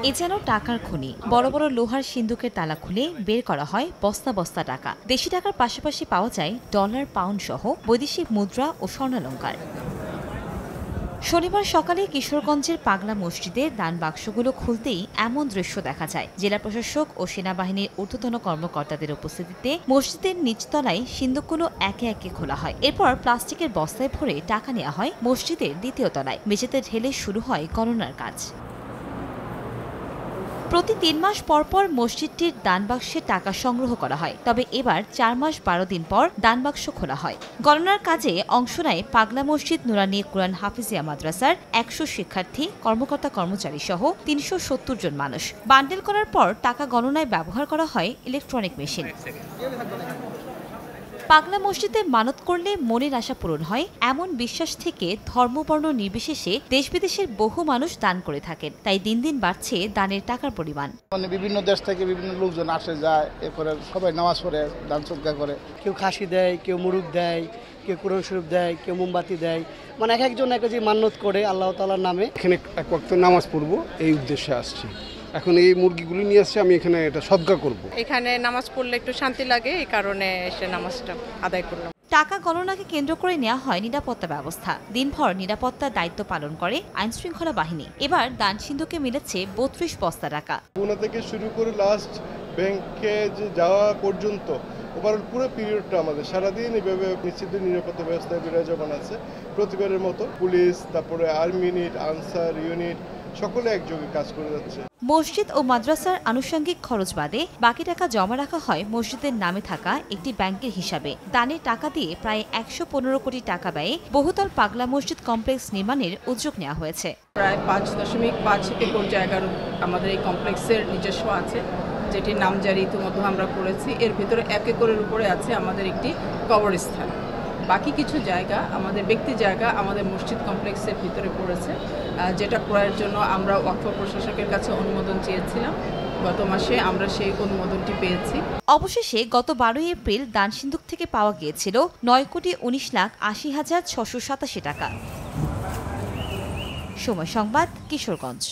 এ যেন টাকার খনি। বড় বড় লোহার সিন্দুকের তালা খুলে বের করা হয় বস্তা বস্তা টাকা। দেশি টাকার পাশাপাশি পাওয়া যায় ডলার, পাউন্ড সহ বৈদেশিক মুদ্রা ও স্বর্ণালংকার। শনিবার সকালে কিশোরগঞ্জের পাগলা মসজিদের দান বাক্সগুলো খুলতেই এমন দৃশ্য দেখা যায়। জেলা প্রশাসক ও সেনাবাহিনীর ঊর্ধ্বতন কর্মকর্তাদের উপস্থিতিতে মসজিদের নিচতলায় সিন্দুকগুলো একে একে খোলা হয়। এরপর প্লাস্টিকের বস্তায় ভরে টাকা নেওয়া হয় মসজিদের দ্বিতীয় তলায়। মেঝেতে ঢেলে শুরু হয় গণনার কাজ। প্রতি ৩ মাস পর পর মসজিদটির দানবাক্সে টাকা সংগ্রহ করা হয়, তবে এবার ৪ মাস ১২ দিন পর দানবাক্স খোলা হয়। গণনার কাজে অংশ নেয় পাগলা মসজিদ নুরানী কুরআন হাফিজিয়া মাদ্রাসার ১০০ শিক্ষার্থী, কর্মকর্তা কর্মচারী সহ ৩৭০ জন মানুষ। বান্ডেল করার পর টাকা গণনায় ব্যবহার করা হয় ইলেকট্রনিক মেশিন। পাগলা মসজিদে মানত করলে মনের আশা পূরণ হয়, এমন বিশ্বাস থেকে ধর্মবর্ণ নির্বিশেষে দেশ বিদেশের বহু মানুষ দান করে থাকেন। তাই দিন দিন বাড়ছে দানের টাকার পরিমাণ। বিভিন্ন দেশ থেকে বিভিন্ন লোকজন আসে যায়, এরপরে সবাই নামাজ পড়ে, দান সদকা করে। কেউ খাসি দেয়, কেউ মুরগ দেয়, কেউ কুরআন শরীফ দেয়, কেউ মোমবাতি দেয়। মানে এক একজন এক যে মান্যত করে আল্লাহ তাআলার নামে। এখানে এক ওয়াক্ত নামাজ পড়বো এই উদ্দেশ্যে আসছি। এখন এই মুরগিগুলি নিয়ে আসছে, আমি এখানে এটা সদকা করব। এখানে নামাজ পড়লে একটু শান্তি লাগে, এই কারণে এসে নামাজটা আদায় করলাম। টাকা গণনাকে কেন্দ্র করে নেওয়া হয় নিরাপত্তা ব্যবস্থা। দিনভর নিরাপত্তার দায়িত্ব পালন করে আইনশৃঙ্খলা বাহিনী। এবার দান সিন্ধুকে মিলেছে ৩২ বস্তা টাকা। পুনা থেকে শুরু করে লাস্ট ব্যাংকে যাওয়া পর্যন্ত ওভারঅল পুরো পিরিয়ডটা আমাদের সারাদিন এইভাবে নিশ্চিত নিরাপত্তা ব্যবস্থায় বিরাজমান আছে। প্রতিবারের মতো পুলিশ, তারপরে আর্মি ইউনিট, আনসার ইউনিট সকলে একযোগে কাজ করে যাচ্ছে। মসজিদ ও মাদ্রাসার আনুষঙ্গিক খরচ বাদে বাকি টাকা জমা রাখা হয় মসজিদের নামে থাকা একটি ব্যাংকের হিসাবে। দানের টাকা দিয়ে প্রায় ১১৫ কোটি টাকা ব্যয়ে বহুতল পাগলা মসজিদ কমপ্লেক্স নির্মাণের উদ্যোগ নেওয়া হয়েছে। প্রায় ৫.৫ একর জায়গার আমাদের এই কমপ্লেক্সের নিজস্ব আছে, যেটির নামজারি ইতিমধ্যে আমরা করেছি। এর ভিতরে ১ একরের উপরে আছে আমাদের একটি কবরস্থান। বাকি কিছু জায়গা আমাদের ব্যক্তি জায়গা আমাদের মসজিদ কমপ্লেক্সের ভিতরে পড়েছে, যেটা ক্রয়ের জন্য আমরা ওয়াকফ প্রশাসকের কাছে অনুমোদন চেয়েছিলাম। গত মাসে আমরা সেই অনুমোদনটি পেয়েছি। অবশেষে গত ১২ এপ্রিল দান সিন্ধুক থেকে পাওয়া গিয়েছিল ৯,১৯,৮০,৬৮৭ টাকা। সময় সংবাদ, কিশোরগঞ্জ।